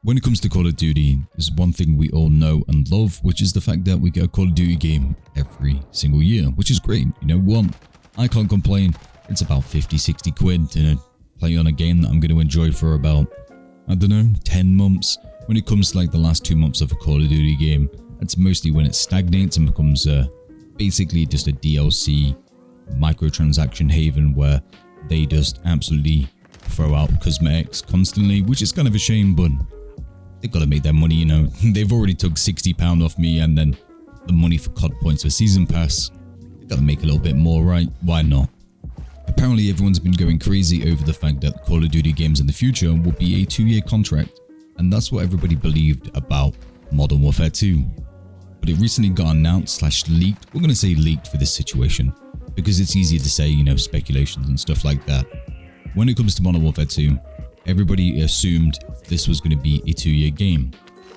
When it comes to Call of Duty, there's one thing we all know and love, which is the fact that we get a Call of Duty game every single year, which is great. You know what? I can't complain. It's about 50-60 quid to play on a game that I'm going to enjoy for about, I don't know, 10 months. When it comes to like the last 2 months of a Call of Duty game, that's mostly when it stagnates and becomes basically just a DLC microtransaction haven where they just absolutely throw out cosmetics constantly, which is kind of a shame, but they've got to make their money, you know. They've already took £60 off me, and then the money for COD points for season pass. They've got to make a little bit more, right? Why not? Apparently everyone's been going crazy over the fact that Call of Duty games in the future will be a 2-year contract, and that's what everybody believed about Modern Warfare 2. But it recently got announced / leaked. We're going to say leaked for this situation, because it's easier to say, you know, speculations and stuff like that. When it comes to Modern Warfare 2, everybody assumed this was going to be a 2-year game.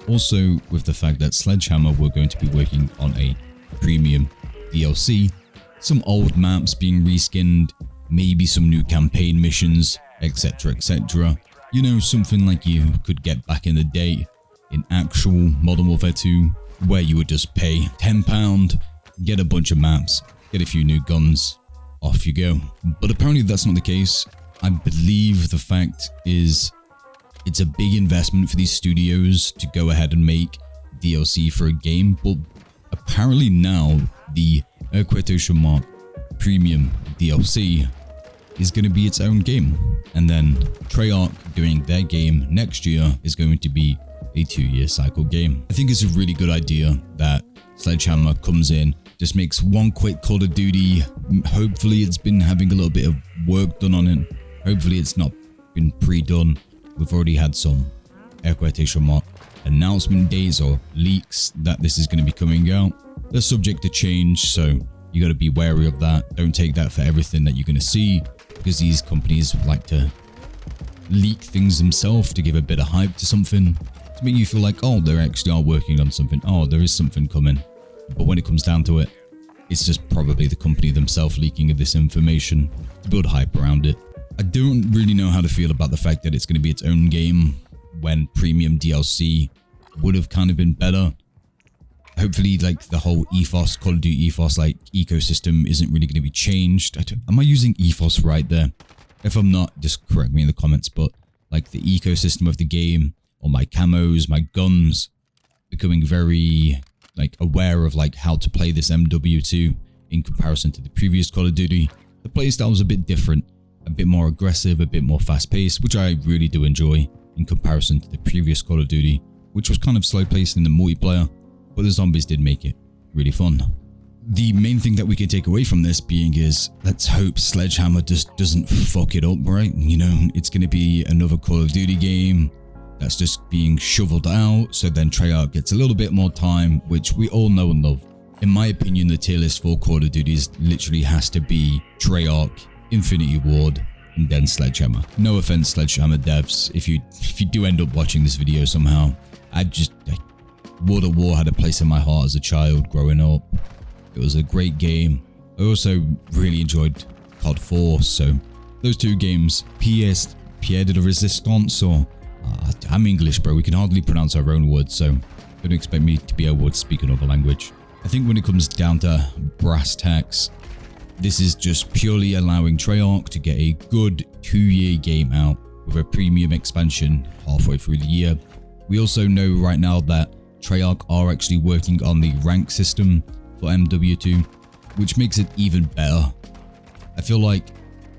Also, with the fact that Sledgehammer were going to be working on a premium DLC, some old maps being reskinned, maybe some new campaign missions, etc, etc. You know, something like you could get back in the day in actual Modern Warfare 2, where you would just pay £10, get a bunch of maps, get a few new guns, off you go. But apparently that's not the case. I believe the fact is it's a big investment for these studios to go ahead and make DLC for a game, but apparently now the quotation mark premium DLC is going to be its own game, and then Treyarch doing their game next year is going to be a 2-year cycle game. I think it's a really good idea that Sledgehammer comes in, just makes one quick Call of Duty. Hopefully it's been having a little bit of work done on it. Hopefully it's not been pre-done. We've already had some quotation mark announcement days or leaks that this is going to be coming out. They're subject to change, so you got to be wary of that. Don't take that for everything that you're going to see, because these companies like to leak things themselves to give a bit of hype to something, to make you feel like, oh, they actually are working on something. Oh, there is something coming. But when it comes down to it, it's just probably the company themselves leaking this information to build hype around it. I don't really know how to feel about the fact that it's going to be its own game when premium DLC would have kind of been better. Hopefully, like, the whole ethos, Call of Duty ethos, like, ecosystem isn't really going to be changed. Am I using ethos right there? If I'm not, just correct me in the comments, but, like, the ecosystem of the game, or my camos, my guns, becoming very, like, aware of, like, how to play this MW2 in comparison to the previous Call of Duty. The playstyle was a bit different, a bit more aggressive, a bit more fast-paced, which I really do enjoy in comparison to the previous Call of Duty, which was kind of slow-paced in the multiplayer, but the zombies did make it really fun. The main thing that we can take away from this being is, let's hope Sledgehammer just doesn't fuck it up, right? You know, it's going to be another Call of Duty game that's just being shoveled out, so then Treyarch gets a little bit more time, which we all know and love. In my opinion, the tier list for Call of Duty literally has to be Treyarch, Infinity Ward, and then Sledgehammer. No offense, Sledgehammer devs, if you do end up watching this video somehow, World at War had a place in my heart as a child growing up. It was a great game. I also really enjoyed COD 4, so those two games, Pierre de la Resistance, or I'm English, bro, we can hardly pronounce our own words, so don't expect me to be able to speak another language. I think when it comes down to brass tacks, this is just purely allowing Treyarch to get a good 2-year game out with a premium expansion halfway through the year. We also know right now that Treyarch are actually working on the rank system for MW2, which makes it even better. I feel like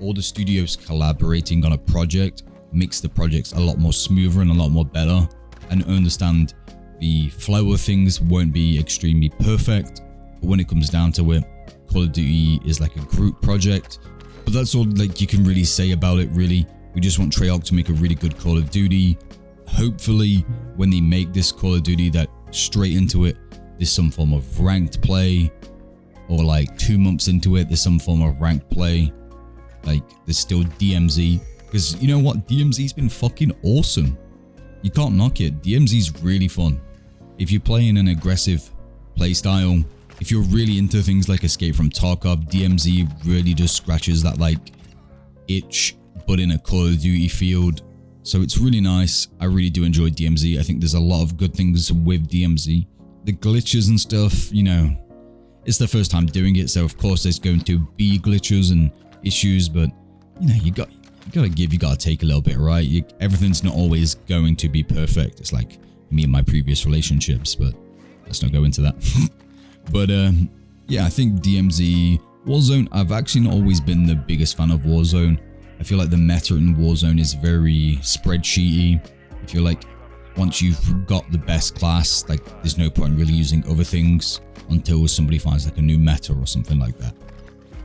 all the studios collaborating on a project makes the projects a lot more smoother and a lot more better, and I understand the flow of things won't be extremely perfect, but when it comes down to it, Call of Duty is like a group project. But that's all like you can really say about it, really. We just want Treyarch to make a really good Call of Duty. Hopefully when they make this Call of Duty, that straight into it there's some form of ranked play, or like 2 months into it there's some form of ranked play, like there's still DMZ, because you know what, DMZ's been fucking awesome. You can't knock it. DMZ's really fun if you play in an aggressive play style. If you're really into things like Escape from Tarkov, DMZ really just scratches that like itch, but in a Call of Duty field. So it's really nice. I really do enjoy DMZ. I think there's a lot of good things with DMZ. The glitches and stuff, you know, it's the first time doing it, so of course there's going to be glitches and issues, but you know, you gotta take a little bit, right? Everything's not always going to be perfect. It's like me and my previous relationships, but let's not go into that. But yeah, I think DMZ, Warzone, I've actually not always been the biggest fan of Warzone. I feel like the meta in Warzone is very spreadsheety. I feel like once you've got the best class, like there's no point really using other things until somebody finds like a new meta or something like that.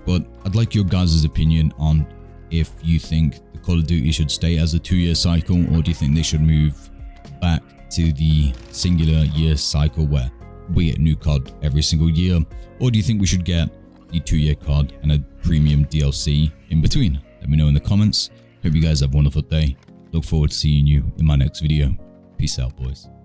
But I'd like your guys' opinion on if you think the Call of Duty should stay as a 2-year cycle, or do you think they should move back to the singular year cycle where we get new COD every single year, or do you think we should get the 2-year COD and a premium DLC in between? Let me know in the comments. Hope you guys have a wonderful day. Look forward to seeing you in my next video. Peace out, boys.